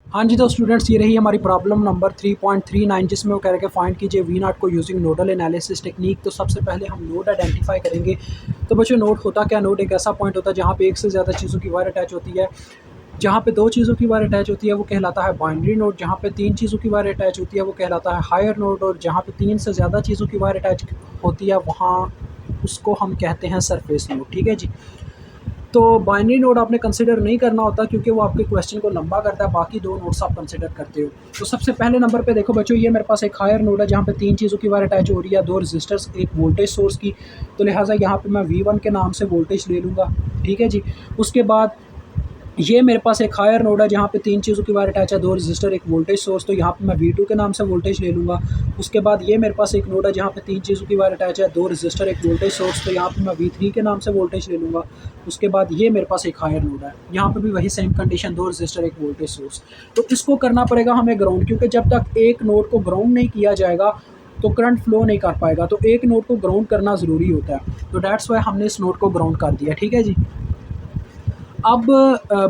हाँ जी, तो स्टूडेंट्स ये रही हमारी प्रॉब्लम नंबर 3.39 जिसमें वो कह रहे हैं कि फाइंड कीजिए वी नॉट को यूजिंग नोडल एनालिसिस टेक्निक। तो सबसे पहले हम नोड आइडेंटिफाई करेंगे। तो बच्चों नोड होता क्या? नोड एक ऐसा पॉइंट होता है जहाँ पे एक से ज़्यादा चीज़ों की वायर अटैच होती है। जहाँ पे 2 चीज़ों की वायर अटैच होती है वो कहलाता है बाइनरी नोड, जहाँ पे 3 चीज़ों की वायर अटैच होती है वो कहलाता है हायर नोड, और जहाँ पे 3 से ज़्यादा चीज़ों की वायर अटैच होती है वहाँ उसको हम कहते हैं सरफेस नोड। ठीक है जी। तो बाइनरी नोड आपने कंसिडर नहीं करना होता क्योंकि वो आपके क्वेश्चन को लंबा करता है, बाकी 2 नोड्स आप कंसिडर करते हो। तो सबसे पहले नंबर पे देखो बच्चों, ये मेरे पास एक हायर नोड है जहाँ पे 3 चीज़ों की वायर अटैच हो रही है, 2 रेजिस्टर्स, एक वोल्टेज सोर्स की। तो लिहाजा यहाँ पे मैं V1 के नाम से वोल्टेज ले लूँगा। ठीक है जी। उसके बाद ये मेरे पास एक हायर नोड है जहाँ पे 3 चीज़ों की वायर अटैच है, 2 रेजिस्टर, एक वोल्टेज सोर्स, तो यहाँ पे मैं V2 के नाम से वोल्टेज ले लूँगा। उसके बाद ये मेरे पास एक नोड है जहाँ पे 3 चीज़ों की वायर अटैच है, 2 रेजिस्टर, एक वोल्टेज सोर्स, तो यहाँ पे मैं V3 के नाम से वोल्टेज ले लूँगा। उसके बाद ये मेरे पास एक हायर नोड है, यहाँ पे भी वही सेम कंडीशन, 2 रेजिस्टर, एक वोल्टेज सोर्स। तो इसको करना पड़ेगा हमें ग्राउंड, क्योंकि जब तक एक नोड को ग्राउंड नहीं किया जाएगा तो करंट फ्लो नहीं कर पाएगा। तो एक नोड को ग्राउंड करना ज़रूरी होता है। तो दैट्स वाई हमने इस नोड को ग्राउंड कर दिया। ठीक है जी। अब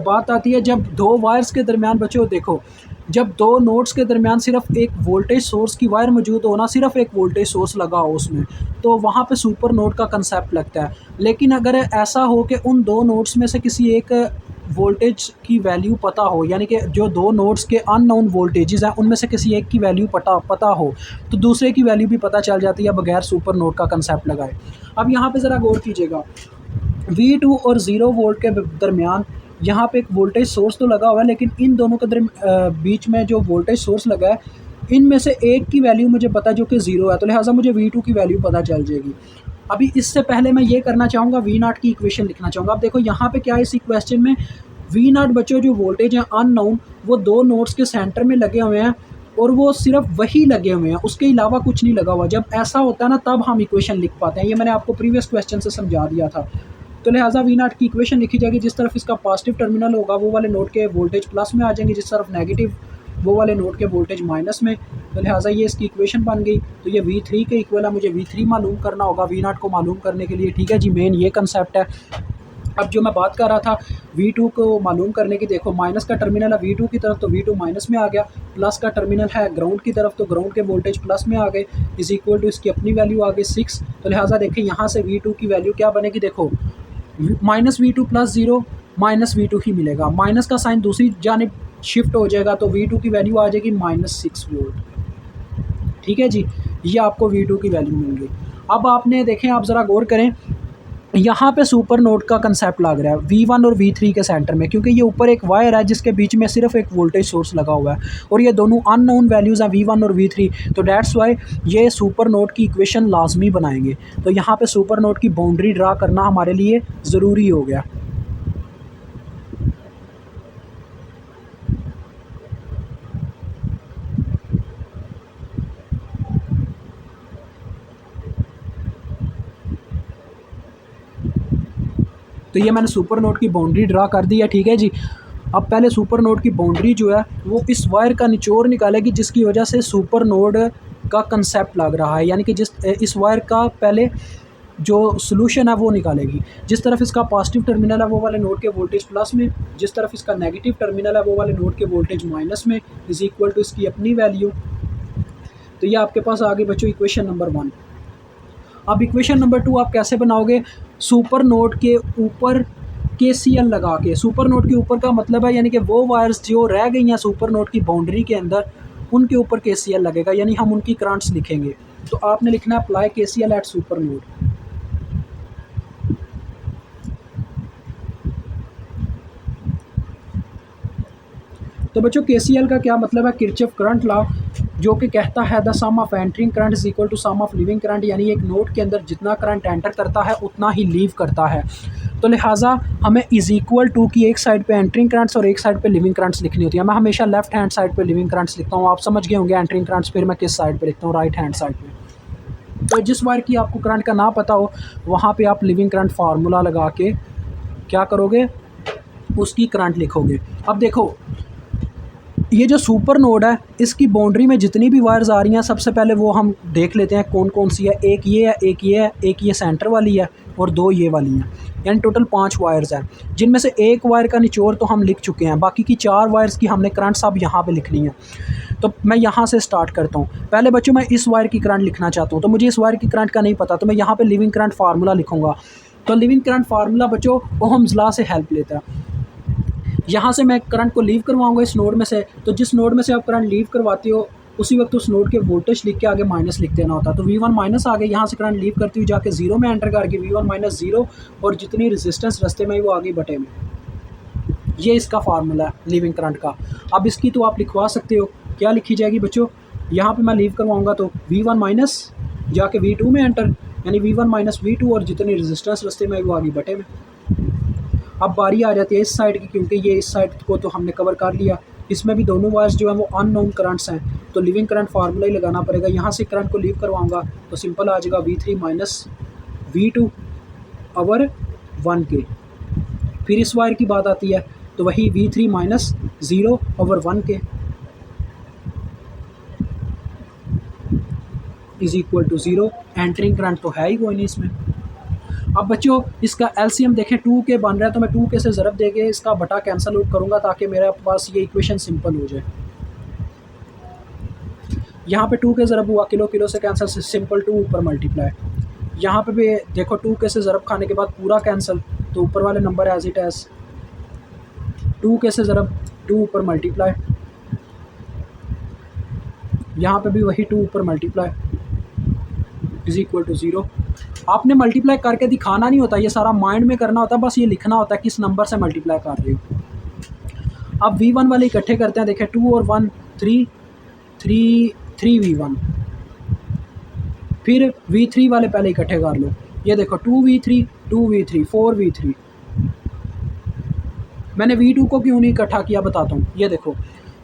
बात आती है जब 2 वायर्स के दरमियान बच्चों देखो, जब 2 नोड्स के दरमियान सिर्फ एक वोल्टेज सोर्स की वायर मौजूद हो ना, सिर्फ एक वोल्टेज सोर्स लगा हो उसमें, तो वहाँ पे सुपर नोड का कंसेप्ट लगता है। लेकिन अगर ऐसा हो कि उन 2 नोड्स में से किसी एक वोल्टेज की वैल्यू पता हो, यानी कि जो 2 नोड्स के अननोन वोल्टेजेस हैं उनमें से किसी एक की वैल्यू पता हो, तो दूसरे की वैल्यू भी पता चल जाती है बगैर सुपर नोड का कंसेप्ट लगाए। अब यहाँ पे ज़रा गौर कीजिएगा, V2 और 0 वोल्ट के दरमियान यहाँ पे एक वोल्टेज सोर्स तो लगा हुआ है, लेकिन इन दोनों के बीच में जो वोल्टेज सोर्स लगा है, इनमें से एक की वैल्यू मुझे पता है जो कि 0 है, तो लिहाजा मुझे V2 की वैल्यू पता चल जाएगी। अभी इससे पहले मैं ये करना चाहूँगा, V नॉट की इक्वेशन लिखना चाहूँगा। अब देखो यहाँ पे क्या है इस इक्वेशन में, V नॉट बच्चों जो वोल्टेज है अननोन, वो 2 नोड्स के सेंटर में लगे हुए हैं और वो सिर्फ वही लगे हुए हैं, उसके अलावा कुछ नहीं लगा हुआ। जब ऐसा होता है ना तब हम इक्वेशन लिख पाते हैं। ये मैंने आपको प्रीवियस क्वेश्चन से समझा दिया था। तो लिहाजा V नॉट की इक्वेशन लिखी जाएगी, जिस तरफ इसका पॉजिटिव टर्मिनल होगा वो वाले नोड के वोल्टेज प्लस में आ जाएंगे, जिस तरफ नेगेटिव वो वाले नोड के वोल्टेज माइनस में। तो लिहाजा ये इसकी इक्वेशन बन गई। तो ये V3 के इक्वल है, मुझे V3 मालूम करना होगा V नॉट को मालूम करने के लिए। ठीक है जी, मेन ये कंसेप्ट है। अब जो मैं बात कर रहा था V2 को मालूम करने की, देखो माइनस का टर्मिनल है V2 की तरफ तो V2 माइनस में आ गया, प्लस का टर्मिनल है ग्राउंड की तरफ तो ग्राउंड के वोल्टेज प्लस में आ गए, इज इक्वल टू इसकी अपनी वैल्यू आ गई 6। तो लिहाजा देखें यहाँ से V2 की वैल्यू क्या बनेगी, देखो -V2 + 0 -V2 ही मिलेगा, माइनस का साइन दूसरी जानिब शिफ्ट हो जाएगा तो V2 की वैल्यू आ जाएगी -6 वोल्ट। ठीक है जी, ये आपको V2 की वैल्यू मिल गई। अब आपने देखें, आप ज़रा गौर करें, यहाँ पे सुपर नोड का कंसेप्ट लग रहा है V1 और V3 के सेंटर में, क्योंकि ये ऊपर एक वायर है जिसके बीच में सिर्फ एक वोल्टेज सोर्स लगा हुआ है और ये दोनों अननोन वैल्यूज़ हैं V1 और V3। तो दैट्स वाई ये सुपर नोड की इक्वेशन लाजमी बनाएंगे। तो यहाँ पे सुपर नोड की बाउंड्री ड्रा करना हमारे लिए ज़रूरी हो गया। तो ये मैंने सुपर नोड की बाउंड्री ड्रा कर दी है। ठीक है जी। अब पहले सुपर नोड की बाउंड्री जो है वो इस वायर का निचोड़ निकालेगी, जिसकी वजह से सुपर नोड का कंसेप्ट लग रहा है, यानी कि इस वायर का पहले जो सोल्यूशन है वो निकालेगी। जिस तरफ इसका पॉजिटिव टर्मिनल है वो वाले नोड के वोल्टेज प्लस में, जिस तरफ इसका नेगेटिव टर्मिनल है वो वाले नोड के वोल्टेज माइनस में, इज इक्वल टू इसकी अपनी वैल्यू। तो ये आपके पास आ गई बच्चों इक्वेशन नंबर 1। अब इक्वेशन नंबर 2 आप कैसे बनाओगे, सुपर नोड के ऊपर KCL लगा के। सुपर नोड के ऊपर का मतलब है यानी कि वो वायर्स जो रह गई हैं सुपर नोड की बाउंड्री के अंदर, उनके ऊपर KCL लगेगा, यानी हम उनकी करंट्स लिखेंगे। तो आपने लिखना है apply KCL at super node. तो बच्चों KCL का क्या मतलब है, किरचॉफ करंट लॉ, जो कि कहता है the sum of entering current is equal to sum of leaving current, यानी एक नोड के अंदर जितना करंट एंटर करता है उतना ही लीव करता है। तो लिहाजा हमें इज इक्वल टू की एक साइड पे एंटरिंग करंट्स और एक साइड पे लिविंग करंट्स लिखनी होती है। मैं हमेशा लेफ्ट हैंड साइड पे लिविंग करंट्स लिखता हूँ, आप समझ गए होंगे एंटरिंग करंट्स फिर मैं किस साइड पे लिखता हूँ, राइट हैंड साइड पे। तो जिस वायर की आपको करंट का ना पता हो वहाँ पे आप लिविंग करंट फार्मूला लगा के क्या करोगे, उसकी करंट लिखोगे। अब देखो ये जो सुपर नोड है इसकी बाउंड्री में जितनी भी वायर्स आ रही हैं सबसे पहले वो हम देख लेते हैं कौन कौन सी है। एक ये है, एक ये है, एक ये सेंटर वाली है और दो ये वाली हैं, यानी टोटल 5 वायर्स हैं, जिनमें से एक वायर का निचोड़ तो हम लिख चुके हैं, बाकी की 4 वायर्स की हमने करंट्स अब यहाँ पे लिखनी है। तो मैं यहाँ से स्टार्ट करता हूँ। पहले बच्चों मैं इस वायर की करंट लिखना चाहता हूँ, तो मुझे इस वायर की करंट का नहीं पता, तो मैं यहाँ पर लिविंग करंट फार्मूला लिखूँगा। तो लिविंग करंट फार्मूला बच्चों ओहम्स लॉ से हेल्प लेता है। यहाँ से मैं करंट को लीव करवाऊंगा इस नोड में से, तो जिस नोड में से आप करंट लीव करवाते हो उसी वक्त उस नोड के वोल्टेज लिख के आगे माइनस लिख देना होता है। तो V1 माइनस आगे यहाँ से करंट लीव करती हुई जाके 0 में एंटर करके V1 माइनस 0, और जितनी रेजिस्टेंस रास्ते में वो आगे बटे में। ये इसका फार्मूला है लीविंग करंट का। अब इसकी तो आप लिखवा सकते हो, क्या लिखी जाएगी बच्चों, यहाँ पर मैं लीव करवाऊँगा तो V1 माइनस जाके V2 में एंटर, यानी V1 माइनस V2, और जितनी रेजिस्टेंस रास्ते में वो आगे बटे में। अब बारी आ जाती है इस साइड की, क्योंकि ये इस साइड को तो हमने कवर कर लिया, इसमें भी दोनों वायर्स जो हैं वो अननोन करंट्स हैं, तो लिविंग करंट फार्मूला ही लगाना पड़ेगा। यहाँ से करंट को लीव करवाऊंगा तो सिंपल आ जाएगा V3 minus V2 over 1K। फिर इस वायर की बात आती है तो वही V3 minus 0 over 1K is equal to 0। Entering current तो है ही कोई नहीं इसमें। अब बच्चों इसका एलसीएम देखें 2K बन रहा है, तो मैं 2K से ज़रब देके इसका बटा कैंसिल आउट करूँगा ताकि मेरे पास ये इक्वेशन सिंपल हो जाए। यहाँ पे 2K ज़रब हुआ, किलो किलो से कैंसिल, सिंपल 2 ऊपर मल्टीप्लाई। यहाँ पे भी देखो 2K से ज़रब खाने के बाद पूरा कैंसिल, तो ऊपर वाले number as it as 2K से ज़रब 2 ऊपर मल्टीप्लाई, यहाँ पे भी वही 2 ऊपर मल्टीप्लाई इज इक्वल टू 0। आपने मल्टीप्लाई करके दिखाना नहीं होता, ये सारा माइंड में करना होता है, बस ये लिखना होता है किस नंबर से मल्टीप्लाई कर रहे हो। अब V1 वाले इकट्ठे करते हैं, देखें 2 और 1 3 V1, फिर V3 वाले पहले इकट्ठे कर लो, ये देखो 2V3 4V3। मैंने V2 को क्यों नहीं इकट्ठा किया बताता हूँ, ये देखो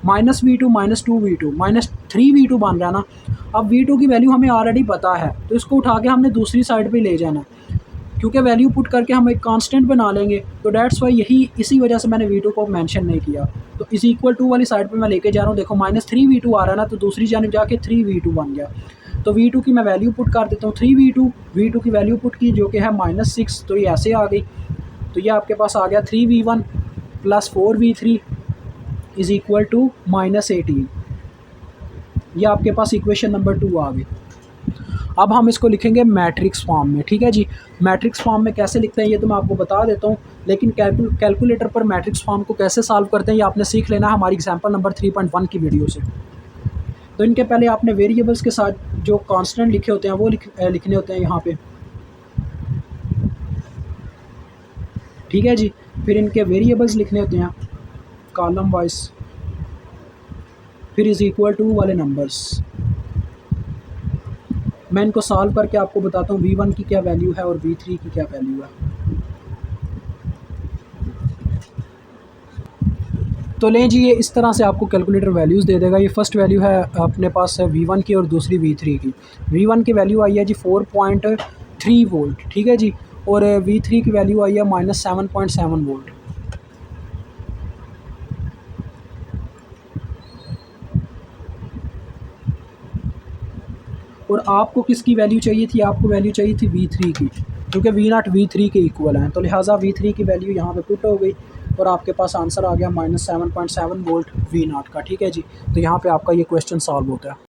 minus V2 minus 2V2 minus 3V2 बन रहा है ना। अब V2 की वैल्यू हमें ऑलरेडी पता है, तो इसको उठा के हमने दूसरी साइड पे ले जाना, क्योंकि वैल्यू पुट करके हम एक कांस्टेंट बना लेंगे, तो डेट्स वाई इसी वजह से मैंने V2 को मेंशन नहीं किया। तो इज इक्वल टू वाली साइड पे मैं लेके जा रहा हूँ, देखो माइनस 3V2 आ रहा है ना, तो दूसरी जानिब जाके 3V2 बन गया। तो V2 की मैं वैल्यू पुट कर देता हूँ 3V2 की वैल्यू पुट की जो कि है -6, तो ये ऐसे आ गई। तो ये आपके पास आ गया 3V1 plus 4V3 is equal to -18। ये आपके पास इक्वेशन नंबर 2 आ गई। अब हम इसको लिखेंगे मैट्रिक्स फॉर्म में, ठीक है जी। मैट्रिक्स फॉर्म में कैसे लिखते हैं ये तो मैं आपको बता देता हूँ, लेकिन कैलकुलेटर पर मैट्रिक्स फॉर्म को कैसे सॉल्व करते हैं ये आपने सीख लेना है हमारी एग्जांपल नंबर 3.1 की वीडियो से। तो इनके पहले आपने वेरिएबल्स के साथ जो कांस्टेंट लिखे होते हैं वो लिखने होते हैं यहाँ पे, ठीक है जी। फिर इनके वेरिएबल्स लिखने होते हैं कॉलम वाइज, फिर इज़ इक्वल टू वाले नंबर्स। मैं इनको सॉल्व करके आपको बताता हूँ V1 की क्या वैल्यू है और V3 की क्या वैल्यू है। तो लें जी, ये इस तरह से आपको कैलकुलेटर वैल्यूज़ दे देगा। ये फर्स्ट वैल्यू है अपने पास है V1 की और दूसरी V3 की। V1 की वैल्यू आई है जी 4.3 वोल्ट, ठीक है जी, और V3 की वैल्यू आई है -7.7 वोल्ट। और आपको किसकी वैल्यू चाहिए थी, आपको वैल्यू चाहिए थी V3 की, क्योंकि V0 V3 के इक्वल हैं, तो लिहाजा V3 की वैल्यू यहाँ पे पुट हो गई और आपके पास आंसर आ गया -7.7 वोल्ट V0 का, ठीक है जी। तो यहाँ पे आपका ये क्वेश्चन सॉल्व होता है।